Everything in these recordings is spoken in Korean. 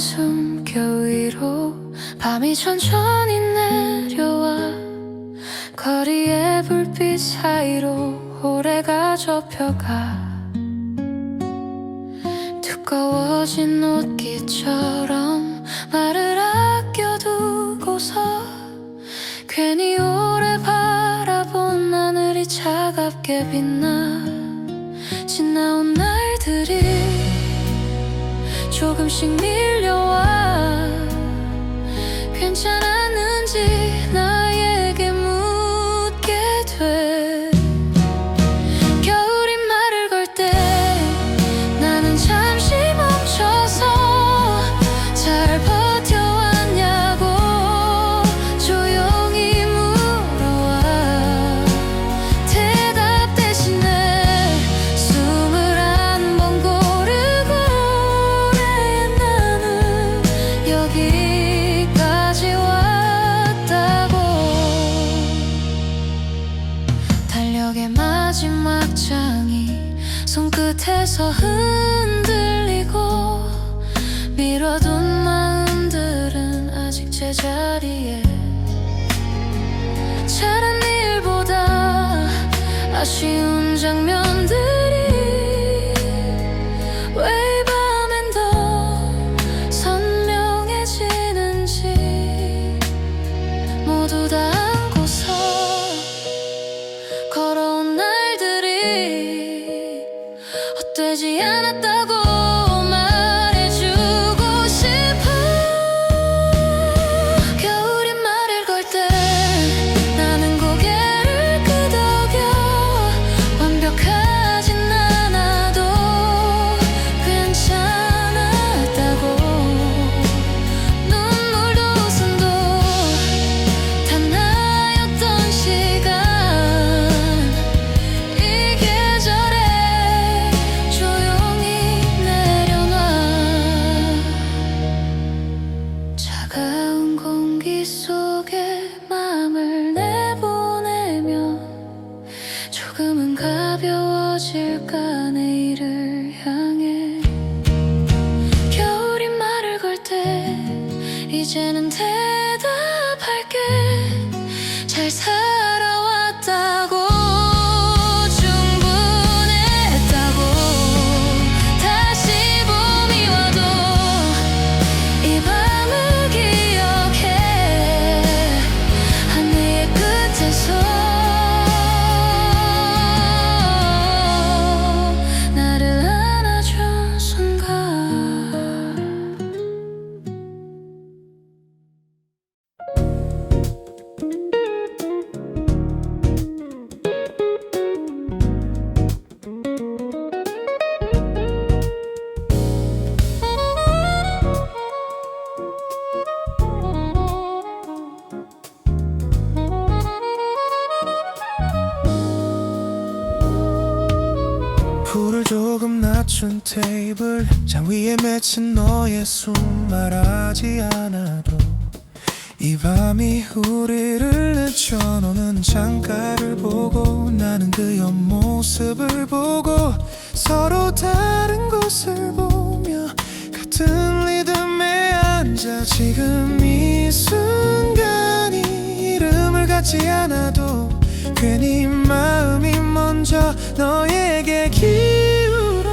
숨겨 위로 밤이 천천히 내려와 거리의 불빛 사이로 호래가 접혀가 두꺼워진 옷깃처럼 말을 아껴두고서 괜히 오래 바라본 하늘이 차갑게 빛나 지나온 날들이 조금씩 밀려와 괜찮았는지 나에게 묻게 돼. 겨울이 말을 걸 때 나는 잠시 멈춰서 잘 버텨왔냐고 조용히 물어와 대답 대신에 숨을 한 번 고르고 그래 나는 여기까지 왔다고. 달력의 마지막 장이 손끝에서 흔들리고 미뤄둔 마음들은 아직 제자리에. 잘한 일보다 아쉬운 장면들이 왜 이 밤엔 더 선명해지는지 모두 다 안고서 걸어온 날들이 헛되지 않았다고 말해주고 싶어. 겨울이 말을 걸 때 나는 고개를 끄덕여 완벽하진 않아도 괜찮았다고. 눈물도 웃음도 다 나였던 시간 이 계절에 조용히 내려놔. 차가운 공기 속에 맘을 내보내면 조금은 가벼워질까 내일을 향해. 겨울이 말을 걸 때 이제는 대답할게. 잘 살아왔다고 충분했다고. 다시 봄이 와도 이 밤을 기억해. 하늘의 끝에서 나를 안아준 순간. 불을 조금 낮춘 테이블 장 위에 맺힌 너의 숨 말하지 않아도 이 밤이 우리를 늦춰놓는 창가를 보고 나는 그 옆모습을 보고 서로 다른 곳을 보며 같은 리듬에 앉아. 지금 이 순간이 이름을 갖지 않아도 괜히 마음이 먼저 너에게 기울어.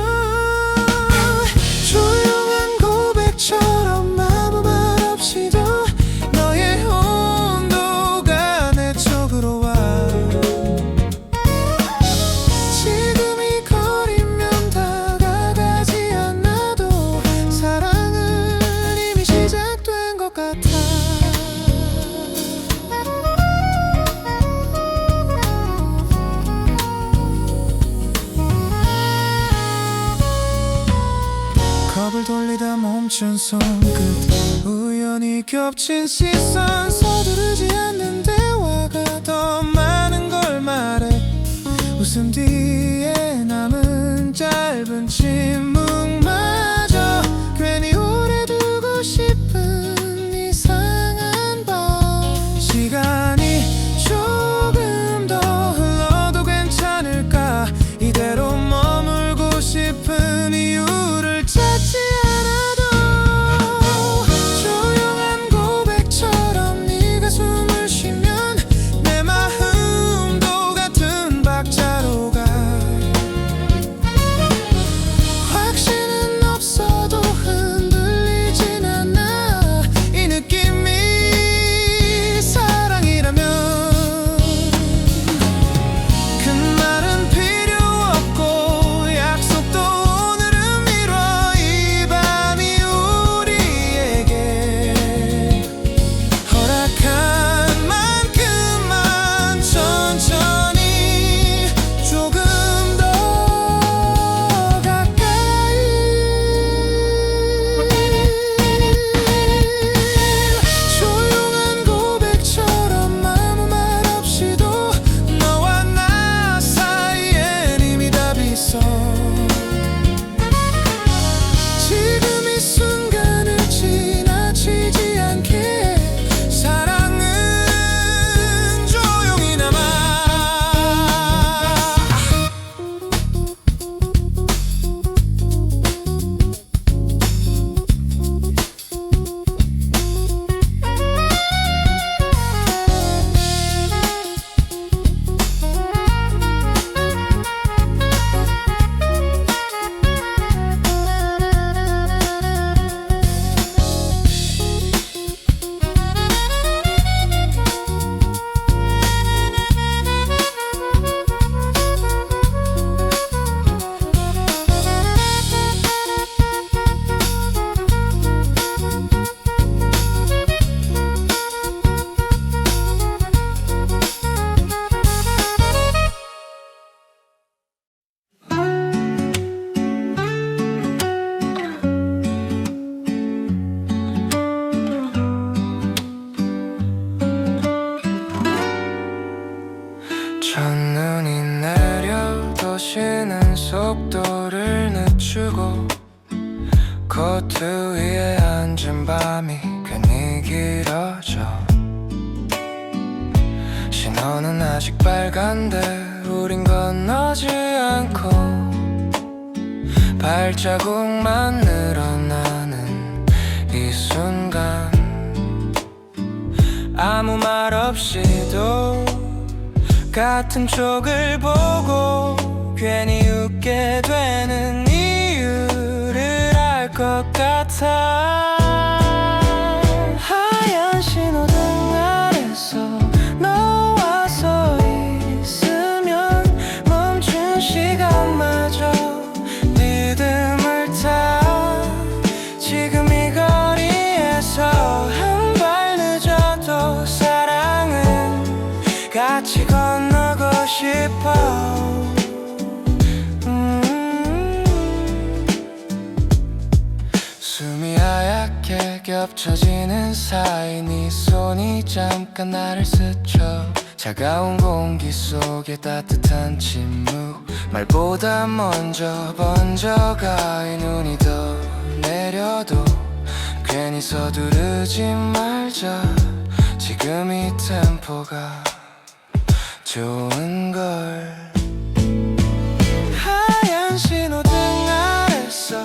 조용한 고백처럼 아무 말 없이도 너의 온도가 내 쪽으로 와. 지금 이 거리면 다가가지 않아도 사랑은 이미 시작된 것 같아. 컵을 돌리다 멈춘 손끝 우연히 겹친 시선 서두르지 않는 대화가 더 많은 걸 말해. 웃음 뒤에 남은 짧은 침묵마저 괜히 오래 두고 싶은 이상한 밤. 시간이 조금 더 흘러도 괜찮을까. 이대로 머물고 싶은 이유를 찾지 않아도 코트 위에 앉은 밤이 괜히 길어져. 신호는 아직 빨간데 우린 건너지 않고 발자국만 늘어나는 이 순간, 아무 말 없이도 같은 쪽을 보고 괜히 웃게 되는 이유를 알 것 같아. 하얀 신호등 아래서 너와 서 있으면 멈춘 시간마저 리듬을 타. 지금 이 거리에서 한 발 늦어도 사랑은 같이 건너고 싶어. 숨이 하얗게 겹쳐지는 사이 네 손이 잠깐 나를 스쳐. 차가운 공기 속에 따뜻한 침묵, 말보다 먼저 번져가. 이 눈이 더 내려도 괜히 서두르지 말자. 지금 이 템포가 좋은걸. 하얀 신호등 아래서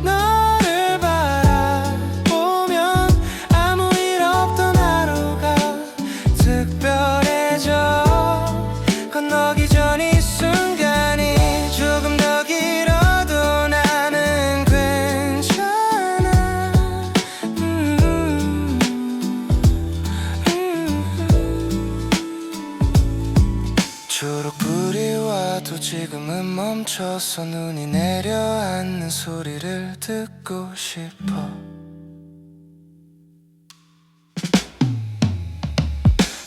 너를 바라보면 아무 일 없던 하루가 특별해져. 건너기 전 이 순간이 조금 더 길어도 나는 괜찮아. 초록불이 와도 지금은 멈춰서 눈이 내려앉는 소리를 듣고 싶어.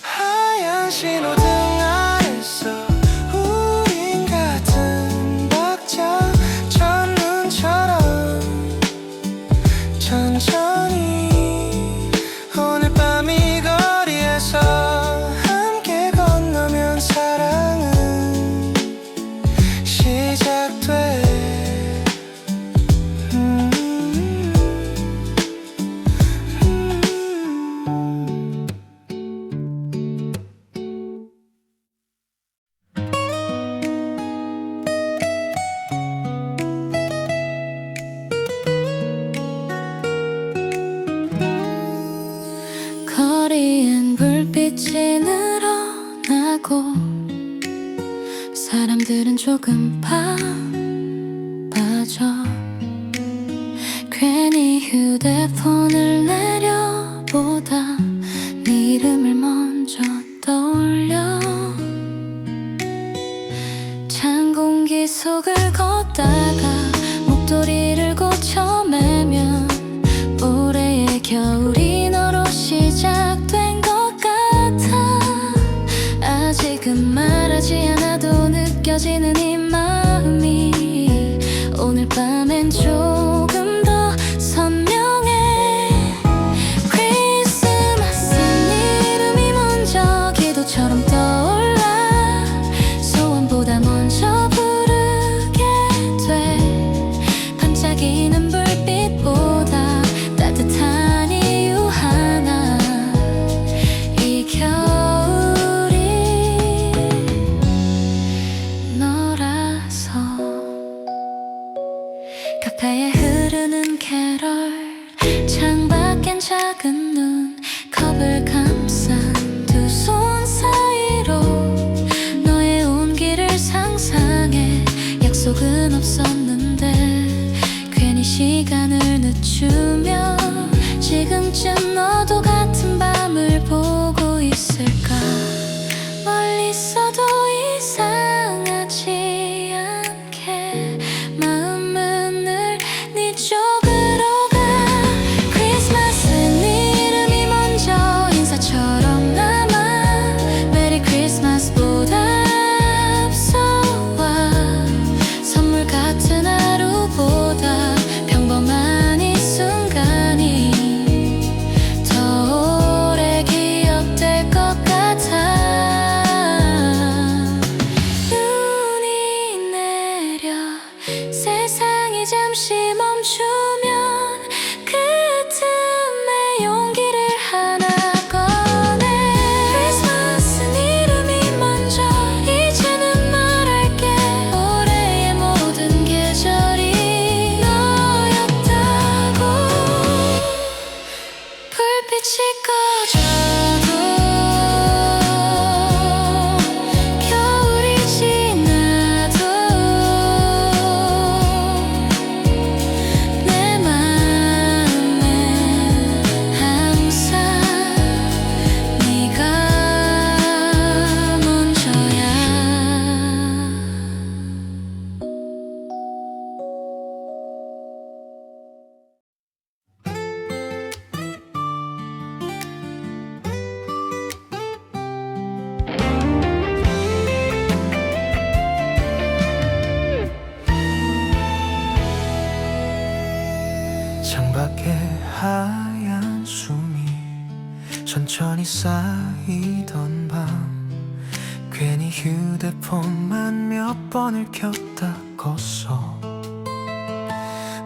하얀 신호등 아래서 우린 같은 박자 첫눈처럼 천천히 오늘 밤 이 거리에서 함께 건너면 사랑은 시작돼. 거리엔 불빛이 늘어나고 사람들은 조금 바빠져. 괜히 휴대폰을 내려보다 네 이름을 먼저 떠올려. 찬 공기 속을 걷다가 목도리를 고쳐매면 올해의 겨울이 너로 시작된 것 같아. 아직은 말하지 않아도 느껴지는 이 마음이 오늘 밤엔 조금 더 선명해. 크리스마스는 이름이 먼저 기도처럼 떠올라. 소원보다 먼저 부르게 돼. 반짝이는 불빛보다 따뜻한 이유 하나, 이 겨울이 너라서. 카페에 흐르는 캐럴, 창밖엔 작은 눈, 컵을 감싼 두 손 사이로 너의 온기를 상상해. 약속은 없었는데 괜히 시간을 늦추며 지금쯤 너도 같은 밤을 보고 있을까. 멀리 있어도 이상하지 않게 마음은 늘 네 쪽으로 가. 크리스마스는 이름이 먼저 인사처럼 남아. 메리 크리스마스보다 앞서와. 선물 같은 하루보다 평범한 이 순간이 천천히 쌓이던 밤 괜히 휴대폰만 몇 번을 켰다 껐어.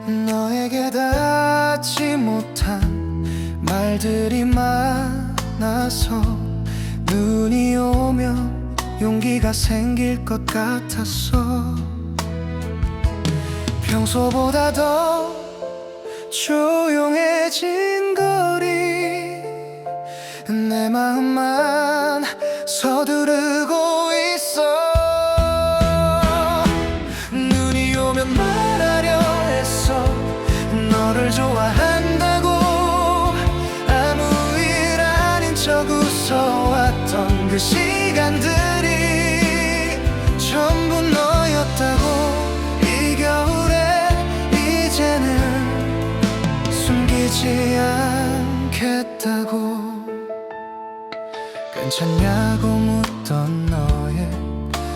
너에게 닿지 못한 말들이 많아서 눈이 오면 용기가 생길 것 같았어. 평소보다 더 조용해진 거리, 내 마음만 서두르고 있어. 눈이 오면 말하려 했어. 너를 좋아한다고 아무 일 아닌 척 웃어왔던 그 시간들이 전부 너였다고. 이 겨울에 이제는 숨기지 않겠다고. 괜찮냐고 묻던 너의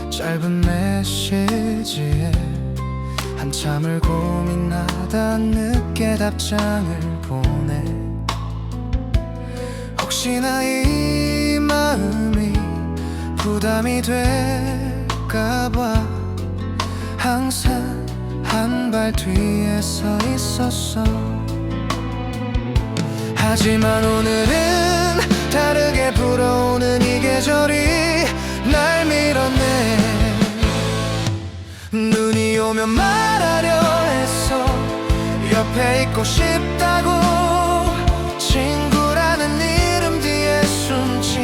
짧은 메시지에 한참을 고민하다 늦게 답장을 보내. 혹시나 이 마음이 부담이 될까봐 항상 한 발 뒤에 서 있었어. 하지만 오늘은 다르게 불어오는 이 계절이 날 밀어내. 눈이 오면 말하려 했어. 옆에 있고 싶다고. 친구라는 이름 뒤에 숨지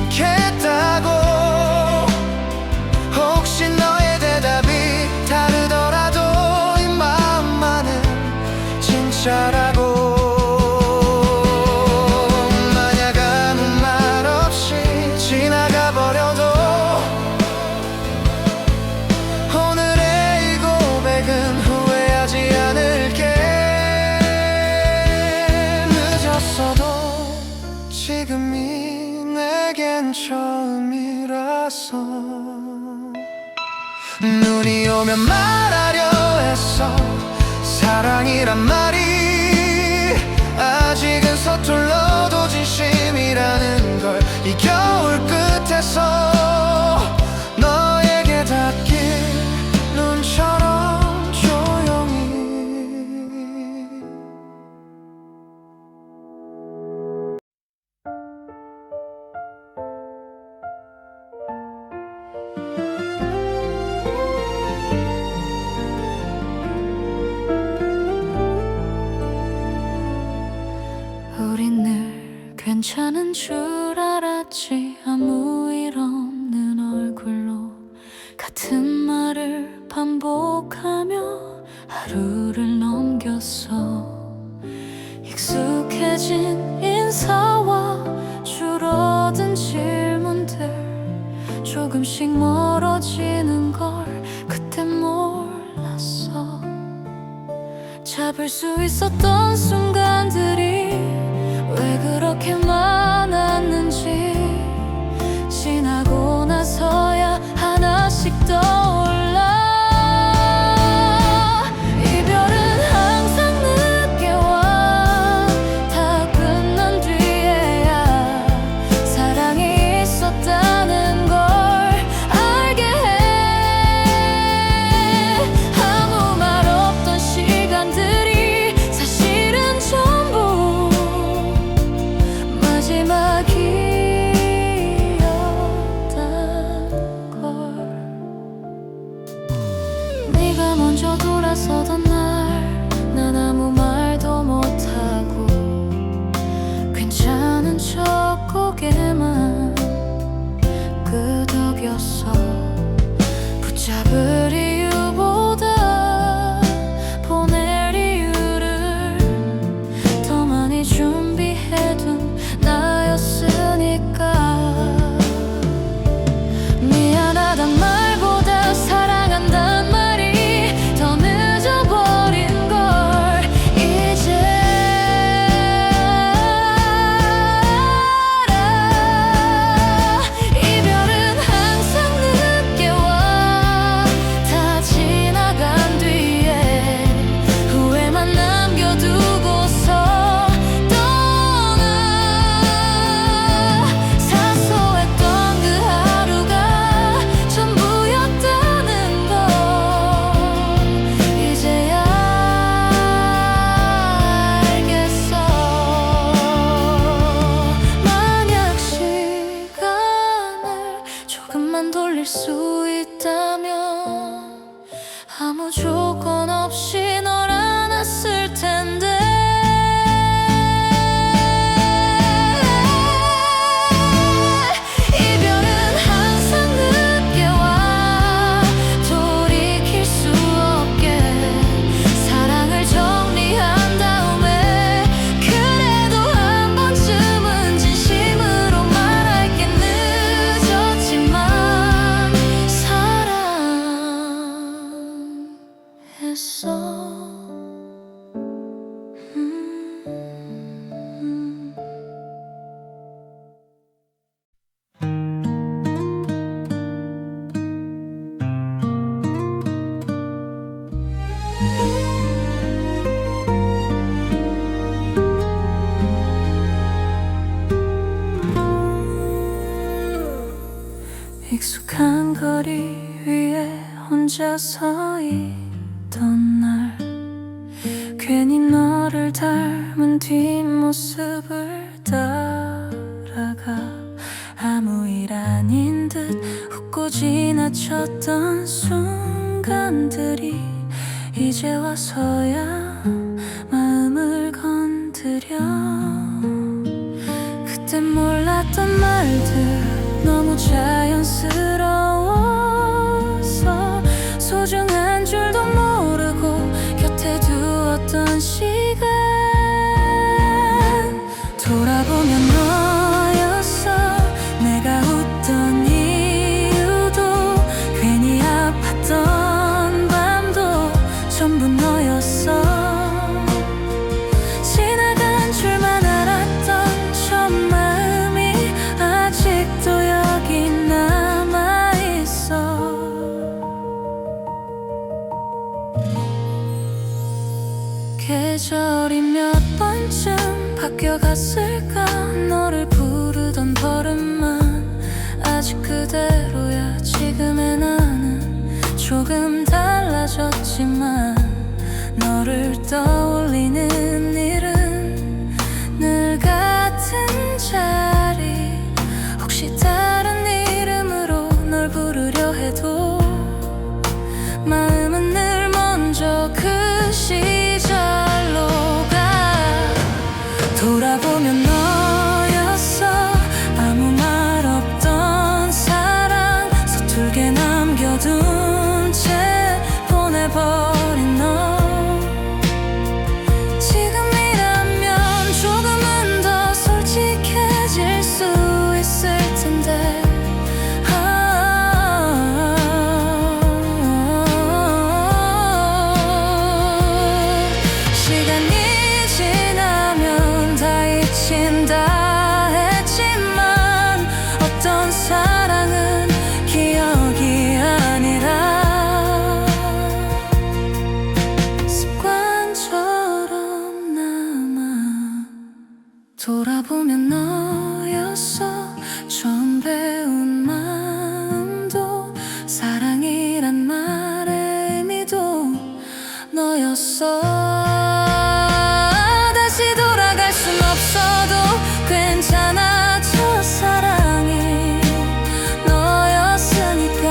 않겠다고. 혹시 너의 대답이 다르더라도 이 마음만은 진짜라고. 지금이 내겐 처음이라서. 눈이 오면 말하려 했어. 사랑이란 말이 아직은 서툴러도 진심이라는 걸 이 겨울 끝에서 너에게 닿길 눈처럼 조용히. 우린 늘 괜찮은 줄 알았지. 아무 일 없는 얼굴로 같은 말을 반복하며 하루를 넘겼어. 익숙해진 인사와 줄어든 질문들, 조금씩 멀어지는 걸 그때 몰랐어. 잡을 수 있었던 순간들이 왜 그렇게 많았는지 지나고 나서야 하나씩 떠올라. 이별은 항상 늦게 와. 다 끝난 뒤에야 사랑이 있었다는 걸 알게 해. 아무 말 없던 시간들이 사실은 전부 익숙한 거리 위에 혼자 서 있던 날 괜히 너를 닮은 뒷모습을 따라가 아무 일 아닌 듯 웃고 지나쳤던 순간들이 이제 와서야 마음을 건드려 그땐 몰랐던 말들 너무 자연스러워서 소중한 줄도 모르고 곁에 두었던 시간 돌아보면 너였어 내가 웃던 이유도 괜히 아팠던 밤도 전부 너였어 지나간 줄만 알았던 저 마음이 아직도 여기 남아있어 계절이 몇 번쯤 바뀌어갔을까 너를 부르던 걸음만 아직 그대로야 지금의 나는 조금 달라졌지만 너를 떠올리는 일은 늘 같은 자리 혹시 다른 이름으로 널 부르려 해도 마음은 늘 먼저 그 시절로 가 돌아보면 너였어 아무 말 없던 사랑 서툴게 남겨둔 채 보내버린 너 지금이라면 조금은 더 솔직해질 수 있을 텐데 시간이 지나면 다 잊힌다 했지만 어떤 사랑은 기억이 아니라 습관처럼 남아 돌아보면 너였어 처음 배운 마음도 사랑이란 말의 의미도 너였어 다시 돌아갈 순 없어도 괜찮아 저 사랑이 너였으니까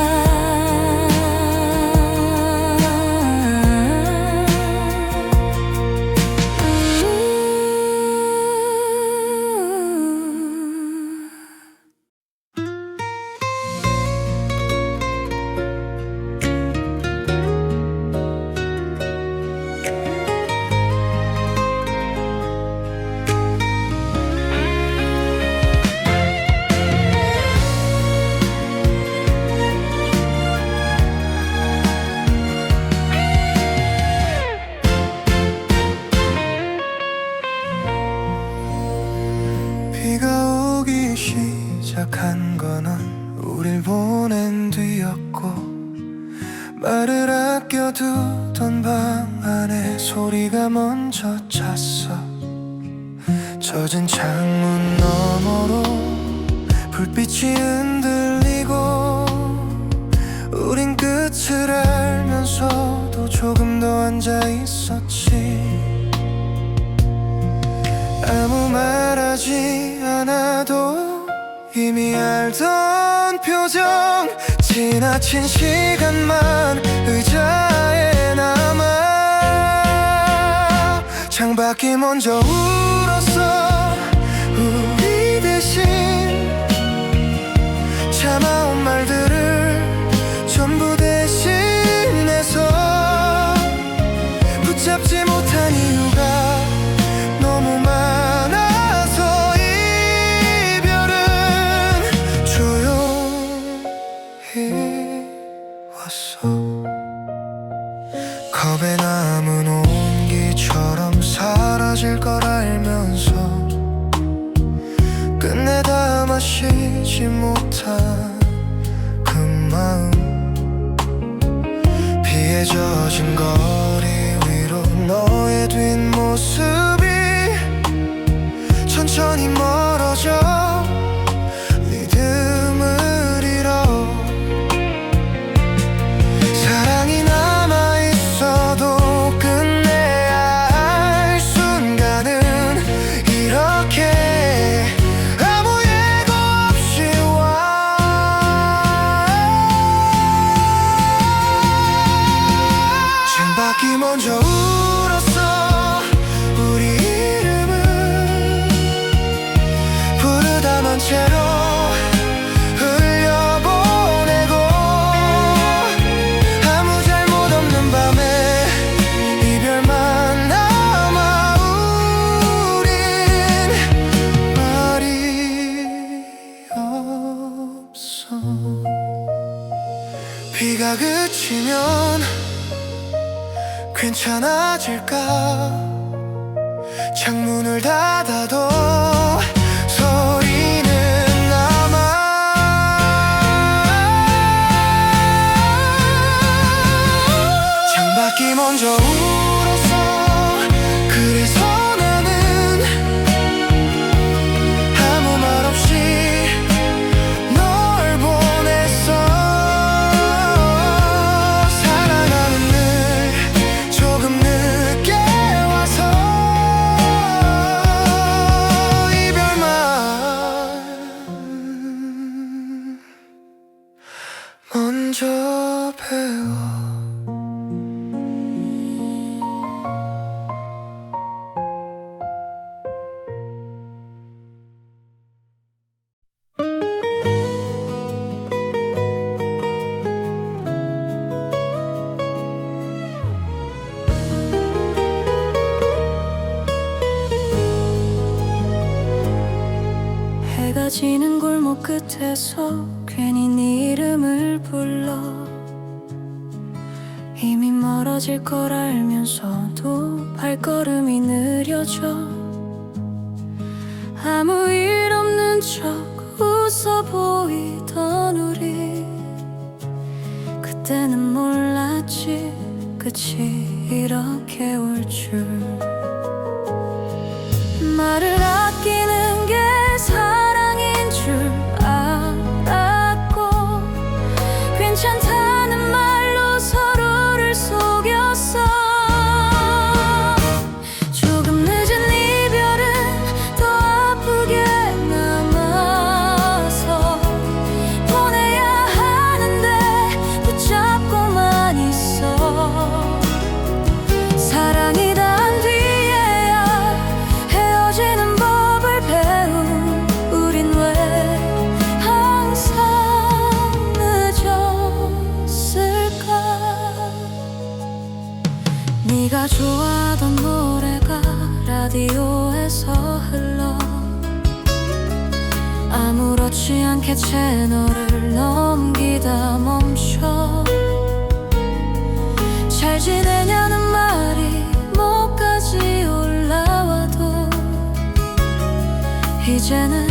비가 오기 시작한 거는 우릴 보낸 뒤였고 말을 아껴두던 방 안에 소리가 먼저 찼어 젖은 창문 너머로 불빛이 흔들리고 우린 끝을 알면서도 조금 더 앉아있었지 아무 말하지 않아도 이미 알던 표정 지나친 시간만 의자에 남아 창밖이 먼저 울었어 우리 대신 참아온 말들을 전부 대신해서 붙잡지 못한 이유가 너무 많아서 이별은 조용히 왔어 컵에 남은 온기처럼 사라질 걸 알면서 끝내 다 마시지 못한 그 마음 비에 젖은 거리 위로 너의 뒷모습이 천천히 멀어져 리듬을 잃어 비치면 괜찮아질까? 창문을 닫아도 소리는 남아. 창밖이 먼저 울었어. 그래서 나는 아무 말 없이 널 보냈어. 사랑하는 늘 조금 늦게 와서 이별만 먼저 배워. 해가 지는 골목 끝에서 괜히 네 이름을 불러. 이미 멀어질 걸 알면서도 발걸음이 느려져. 아무 일 없는 척 웃어 보이던 우리, 그때는 몰랐지 끝이 이렇게 올 줄. 말을 아끼는 게 사랑인 줄 알았고, 괜찮다는 말로 서로를 속였어. 조금 늦은 이별은 더 아프게 남아서 보내야 하는데 붙잡고만 있어. 사랑이 단 뒤에야 헤어지는 법을 배운 우린 왜 항상 늦었을까? 네가 좋아하던 노래가 라디오에서 흘러. 아무렇지 않게 채널을 넘기다 멈춰. 잘 지내냐는 말이 목까지 올라와도 이제는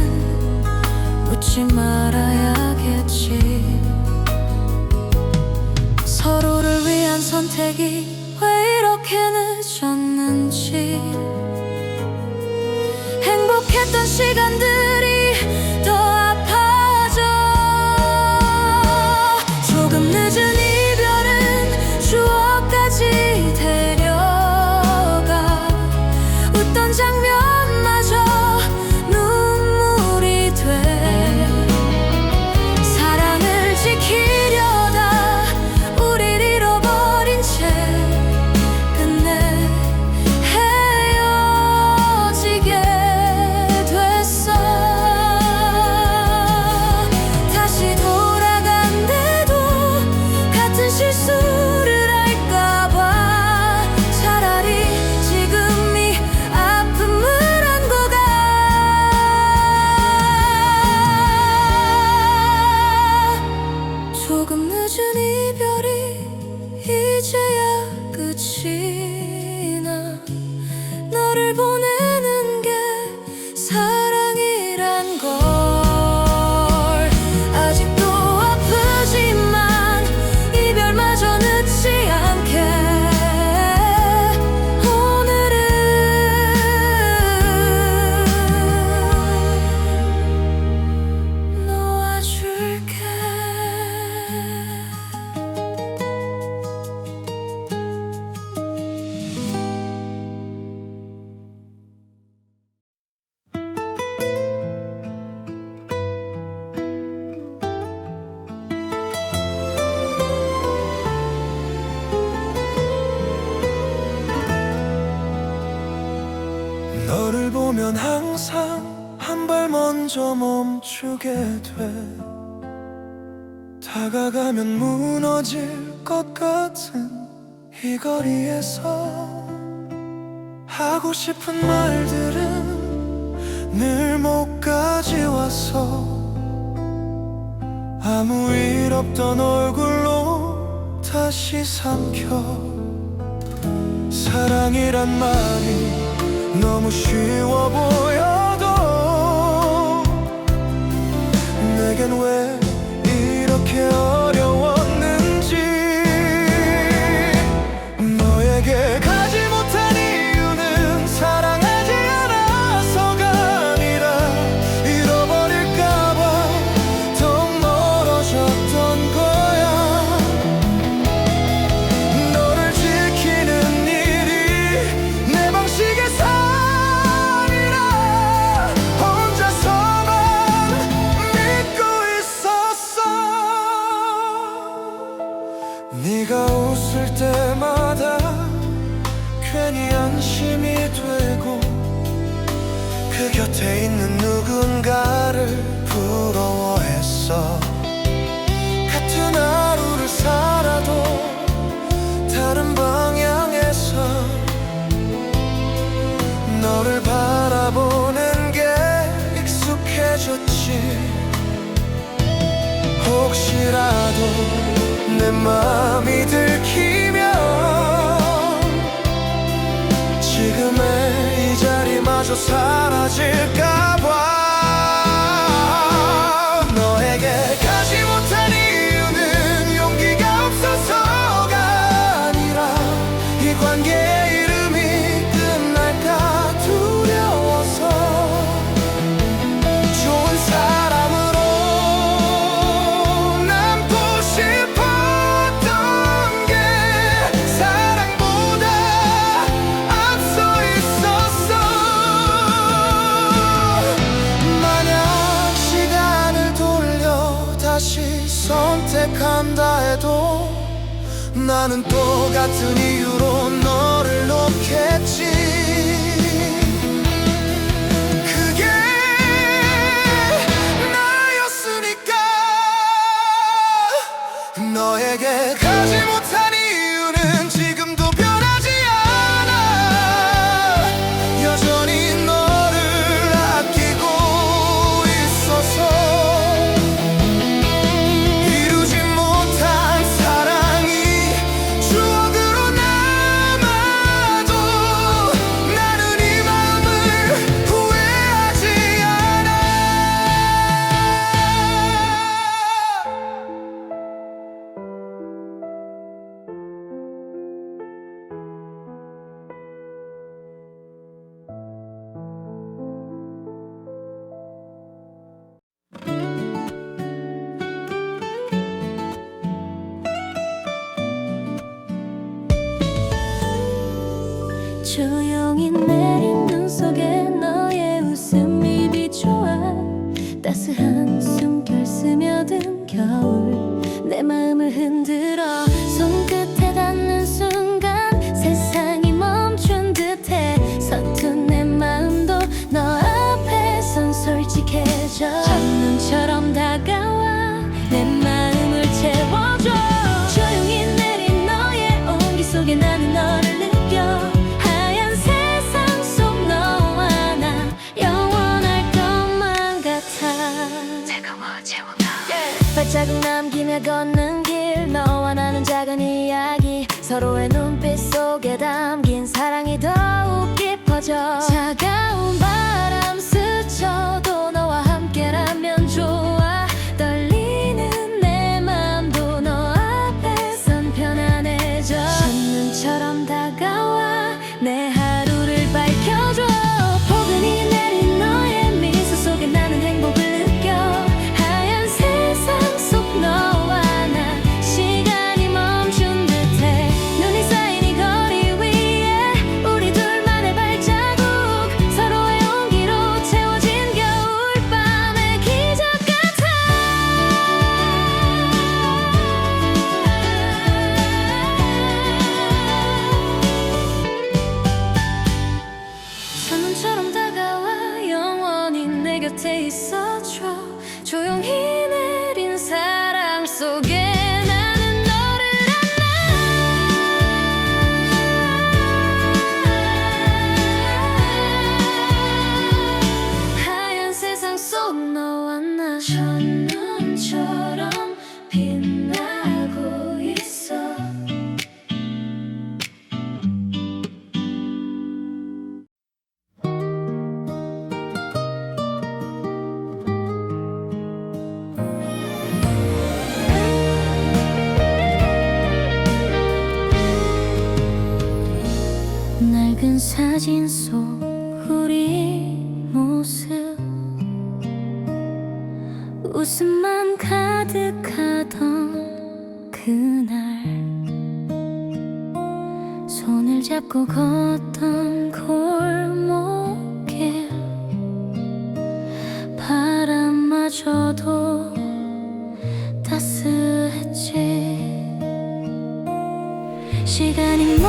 묻지 말아야겠지. 서로를 위한 선택이 왜 이렇게 늦었는지. 행복했던 시간들이 더 아파져. 조금 늦은 이별은 추억까지 데려가. 웃던 장면마저 눈물이 돼. 사랑을 지키려다 우릴 잃어버린 채 끝내 헤어지게 됐어. 다시 돌아간대도 같은 실수를 할까봐 차라리 지금 이 아픔을 안고 가. 조금 늦은 이별이 이제야 끝이 나. 너를 보내는 게 사랑이란 걸 아직도 아프지만 이별마저 늦지 않게 오늘은 놓아줄게. 너를 보면 항상 한 발 먼저 멈추게 돼. 다가가면 무너질 것 같은 이 거리에서 하고 싶은 말들은 늘 목까지 왔어. 아무 일 없던 얼굴로 다시 삼켜 사랑이란 말이 너무 쉬워 보여도 내겐 왜 이렇게 어려웠는지 너에게 가지 못한 이유는 사랑하지 않아서가 아니라 잃어버릴까봐 더욱 멀어졌던 거야. 너를 지키는 일이 내 방식에서 아니라 혼자서만 믿고 있었어. 네가 웃을 때마다 괜히 안심이 되고 그 곁에 있는 누군가를 부러워했어. 같은 하루를 살아도 다른 방향에서 너를 바라보는 게 익숙해졌지. 혹시라도 내 맘이 들키면 지금의 이 자리마저 사라질까봐. 너에게 가지 못한 이유는 용기가 없어서가 아니라 이 관계의 이름이 끝날까 두려워서. 좋은 사람으로 남고 싶었던 게 사랑보다 앞서 있었어. 만약 시간을 돌려 다시 선택한다 해도 나는 똑같은 이유로 너를 놓겠지. 그게 나였으니까. 너에게 가지 못한 이유는 지금도 변하지 않아. 여전히 너를 아끼고 있어서. 이루지 못한 사랑이 추억으로 남아도 나는 이 마음을 후회하지 않아. 조용히 내린 눈 속에 너의 웃음이 비춰와 따스한 숨결 스며든 겨울 내 마음을 흔들어 손끝에 닿는 순간 세상이 멈춘 듯해 서툰 내 마음도 너 앞에선 솔직해져 첫눈처럼 다가와 내 마음을 채워줘 조용히 내린 너의 온기 속에 나는 너를 느껴 하얀 세상 속 너와 나 영원할 것만 같아 차가워져와 발자국 남기며 걷는 길 너와 나는 작은 이야기 서로의 눈빛 속에 담긴 사랑이 더욱 깊어져 차가운 바람 스쳐도 너와 함께라면 좋아 떨리는 내 맘도 너 앞에선 편안해져 첫눈처럼 다가와 내 하루를 밝혀줘 포근히 내린 너의 미소 속에 나는 행복을 느껴 하얀 세상 속 너와 나 시간이 멈춘 듯해 눈이 쌓인 이 거리 위에 우리 둘만의 발자국 서로의 온기로 채워진 겨울밤의 기적 같아 첫눈처럼 다가와 영원히 내 곁에 있어줘 조용히 내린 사랑 속에 나는 너를 안아 하얀 세상 속 너와 나 첫눈처럼 빛나고 있어 웃음만 가득하던 그날 손을 잡고 걷던 골목길 바람마저도 따스했지. 시간이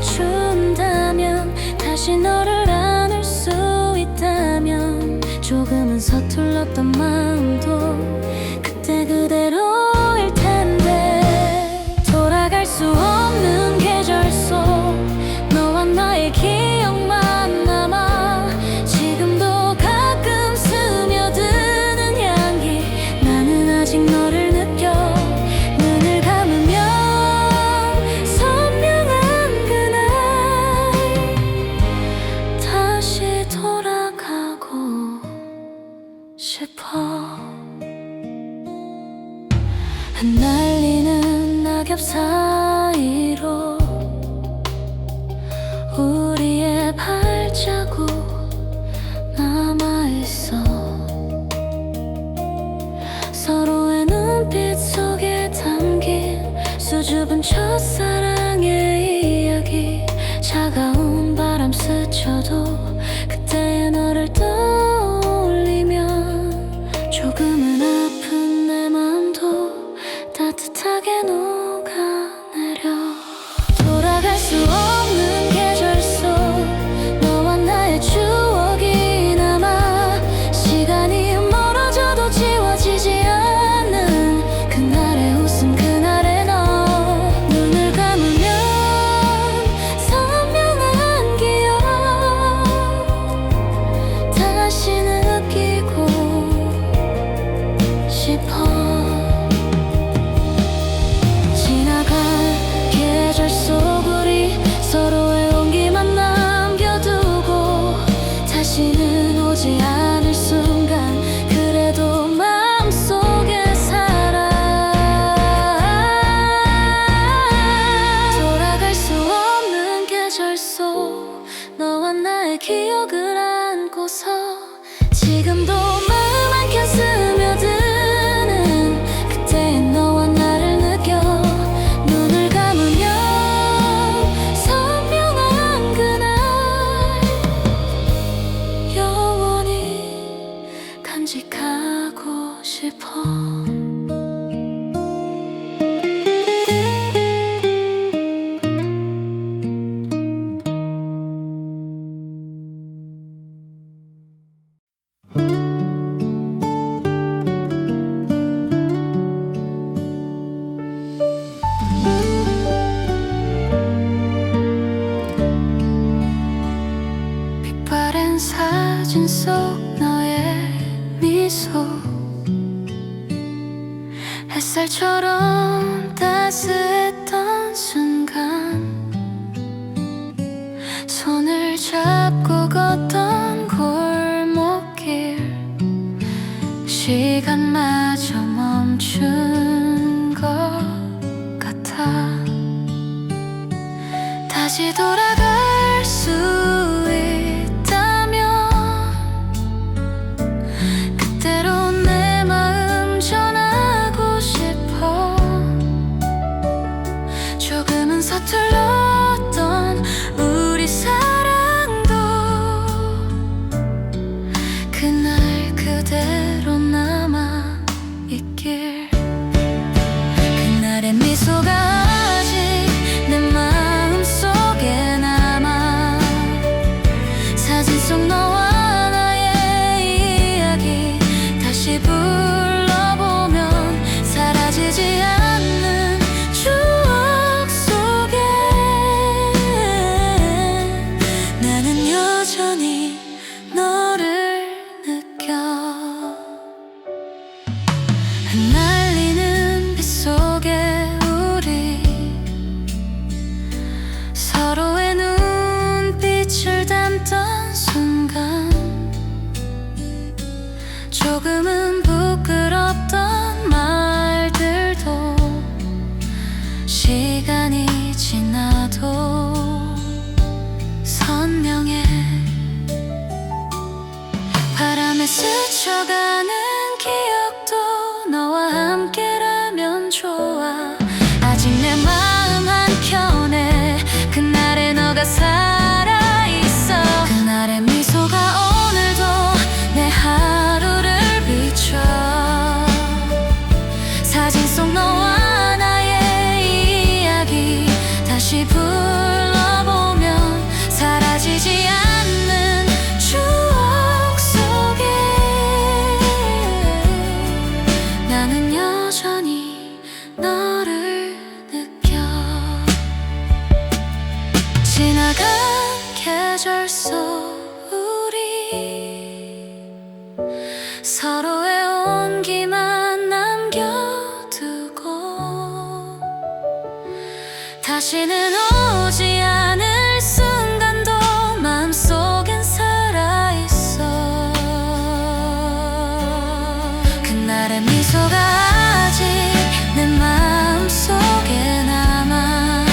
멈춘다면 다시 너를 안을 수 있다면 조금은 서툴렀던 마음도 그때 그대로일 텐데 돌아갈 수 없는 계절 속 너와 나의 기억만 남아 지금도 가끔 스며드는 향기 나는 아직 너를 느껴. 눈을 감으면 선명한 그날 다시 돌아가고 싶어. 흩날리는 낙엽 사이로 우리의 발자국 남아있어. 서로의 눈빛 속에 담긴 수줍은 첫사랑의 이야기. 차가운 바람 스쳐도 그때의 너를 떠올리면 조금은 아픈 내 맘도 따뜻하게 녹아내려. 돌아갈 수 없는 계절 속 너와 나의 추억이 남아 시간이 멀어져도 지워지지 않는 그날의 웃음 그날의 너. 눈을 감으면 선명한 기억 다시 느끼고 싶어. 지나간 계절 속 우리 서로의 온기만 남겨두고 다시는 오지 않을 순간 그래도 마음속에 살아. 돌아갈 수 없는 계절 속 너와 나의 기억을 안고서 지금도 마음 한켠 스며드는 그때의 너와 나를 느껴. 눈을 감으면 선명한 그날 영원히 간직하고 싶어. 빛바랜 사진 속 너의 미소 햇살처럼 따스했던 순간 손을 잡고 걷던 골목길 시간마저 멈춘 것 같아. 다시 돌아갈 수 있다면 그때로 내 마음 전하고 싶어. 조금은 서툴렀던 우리 사랑도 그날 그대로 남아 있길. 그날의 미소가 아직 내 마음속에 남아. 사진 속 너와 나의 이야기 다시 불러보면 사라지지 않는 추억 속에 나는 여전히 너를 느껴. 흩날리는 빛 속에 우리 서로의 눈빛을 담던 순간 조금은 부끄럽던 말들도 시간이 지나도 선명해. 바람에 스쳐가는 기억도 서로의 온기만 남겨두고 다시는 오지 않을 순간도 마음속엔 살아있어. 그날의 미소가 아직 내 마음속에 남아.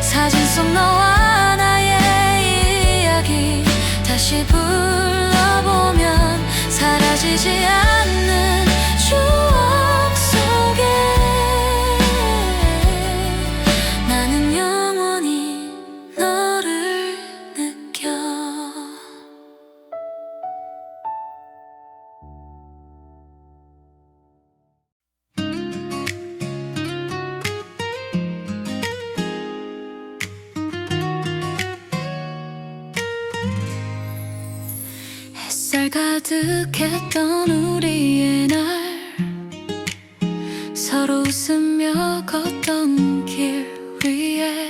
사진 속 너와 나의 이야기 다시 불러보면 사라지지 않는 추억 속에 나는 영원히 너를 느껴. 햇살 가득했던 우리의 날, 서로 웃으며 걷던 길 위에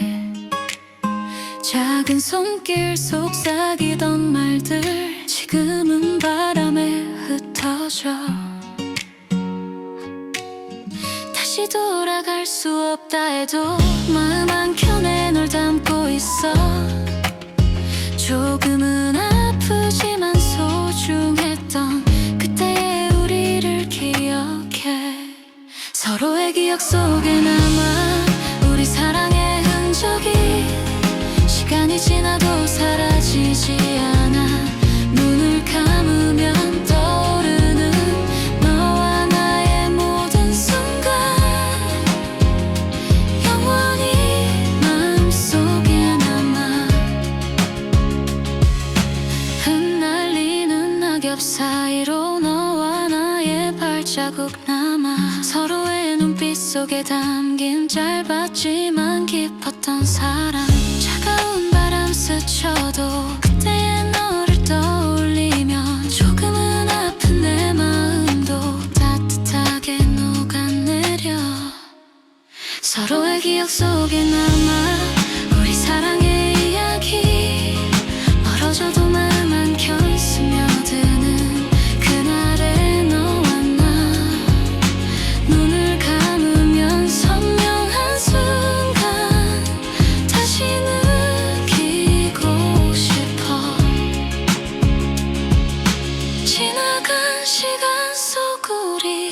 작은 손길 속삭이던 말들 지금은 바람에 흩어져. 다시 돌아갈 수 없다 해도 마음 한켠에 널 담고 있어. 조금은 아프지만 소중했던 그때의 우리를 기억해. 서로의 기억 속에 남아 우리 사랑의 흔적이 시간이 지나도 사라지지 않아. 눈을 감으면 떠오르는 너와 나의 모든 순간 영원히 마음속에 남아. 흩날리는 낙엽 사이로 너와 나의 발자국 남아. 서로의 눈빛 속에 담긴 짧았지만 깊었던 사랑. 차가운 바람 스쳐도 그때의 너를 떠올리면 조금은 아픈 내 마음도 따뜻하게 녹아내려. 서로의 기억 속에 남아 우리 사랑의 이야기. 멀어져도 마음 한켠 스며드는 그날의 너와 나. 눈을 감으면 선명한 순간 다시 느끼고 싶어. 지나간 시간 속 우리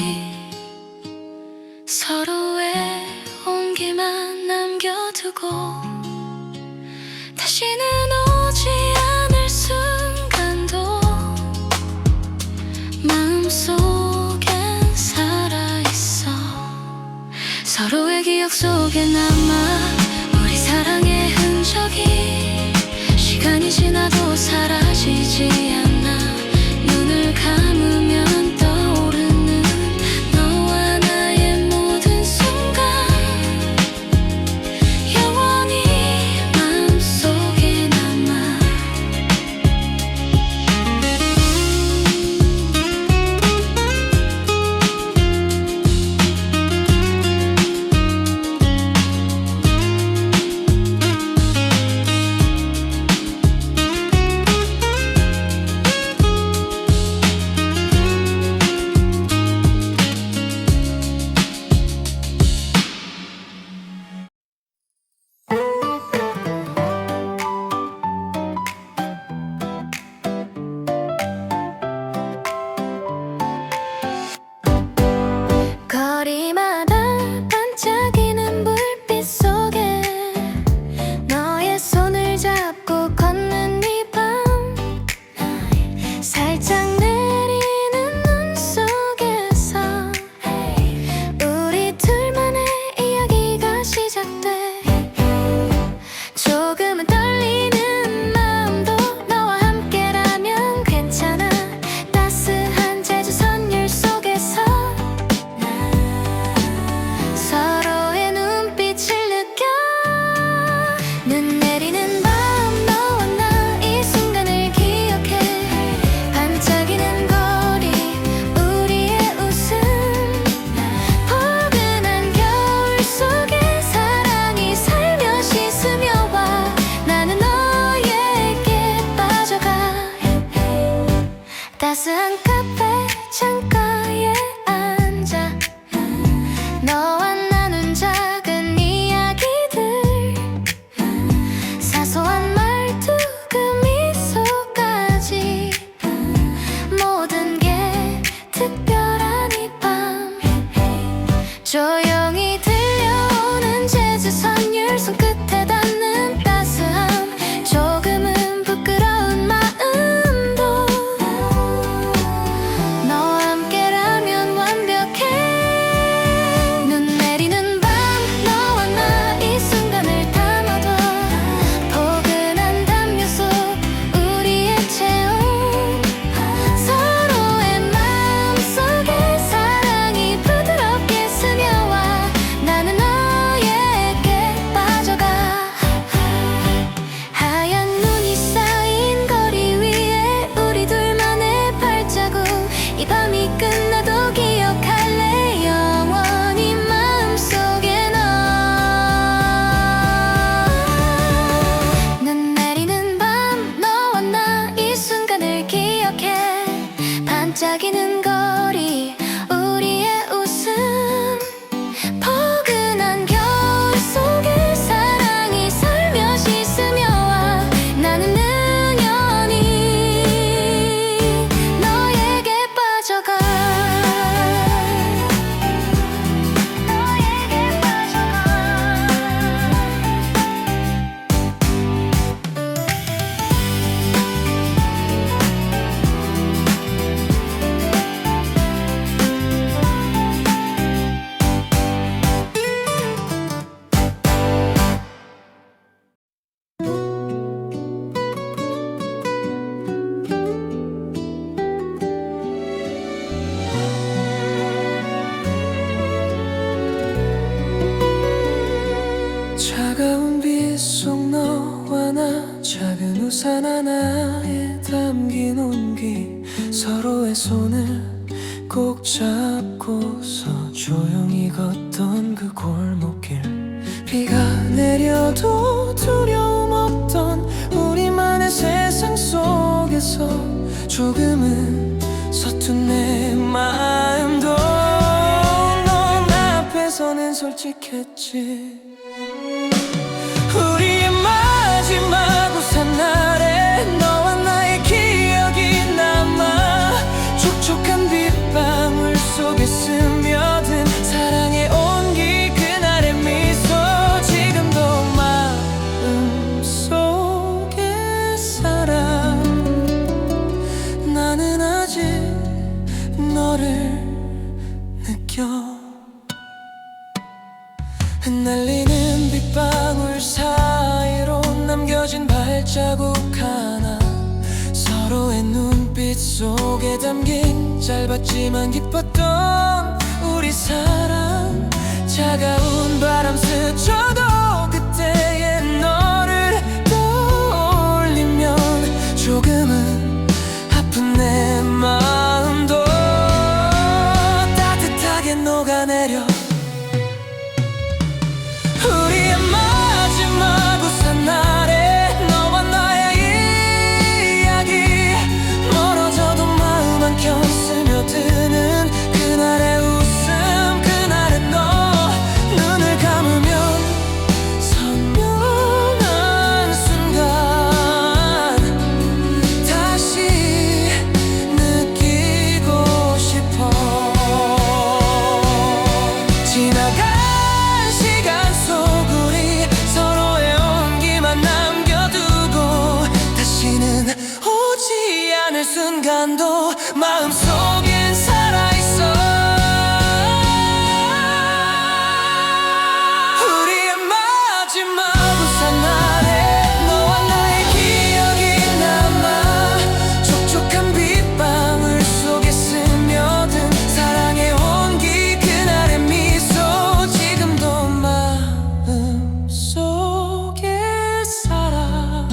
서로의 온기만 남겨두고 다시는 오지 않을 순간도 마음속엔 살아있어. 서로의 기억 속에 남아 우리 사랑의 흔적이 시간이 지나도 사라지지 않아. 눈을 감으면 떠오르는 너와 나의 모든 순간 영원히 마음속에 남아. 따스한 카페 창가에 앉아 너와 나눈 작은 이야기들 사소한 말투 그 미소까지 모든 게 특별한 이 밤 조용히 들려오는 재즈 선율 손끝에 닿는 따스함 조금은 부끄러운 마음도 너와 함께라면 완벽해 눈 내리는 밤 너와 나 이 순간을 담아둬 포근한 담요 속 우리의 체온 서로의 마음속에 사랑이 부드럽게 스며와 나는 너에게 빠져가 하얀 눈이 쌓인 거리 위에 우리 둘만의 발자국 이 밤이 끝나도 기억할래 영원히 마음속에 너 눈 내리는 밤 너와 나 이 순간을 기억해 반짝이는 거리 우리의 웃음 포근한 겨울 속에 사랑이 살며시 스며와 나는 능연히 너에게 빠져가 너에게 빠져가 차가운 빛 속 너와 나 작은 우산 하나에 담긴 온기 서로의 손을 꼭 잡고서 조용히 걷던 그 골목길 비가 내려도 두려움 없던 우리만의 세상 속에서 조금은 서툰 내 마음도 넌 앞에서는 솔직했지 우리의 마지막 우산 아래 너와 나의 기억이 남아 촉촉한 빗방울 속에 스며든 사랑의 온기 그날의 미소 지금도 마음속에 살아 나는 아직 너를 느껴 흩날리는 빗방울 사이로 남겨진 발자국 하나 서로의 눈빛 속에 담긴 짧았지만 기뻤던 우리 사랑 차가운 바람 스쳐도 그때의 너를 떠올리면 조금은 아픈 내 마음도 따뜻하게 녹아내려 우리의 마지막 우산 아래 너와 나의 이야기 멀어져도 마음 한켠 스며드는 그날의 웃음 그날의 너 눈을 감으면 선명한 순간 다시 느끼고 싶어 지나간 시간 속 우리 서로의 온기만 남겨두고 다시는 오지 않을 순간도 마음속엔 살아있어 우리의 마지막 우산 아래 너와 나의 기억이 남아 촉촉한 빗방울 속에 스며든 사랑의 온기 그날의 미소 지금도 마음속에 살아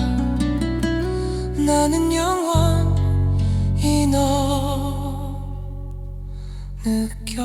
나는 영원히 너 느껴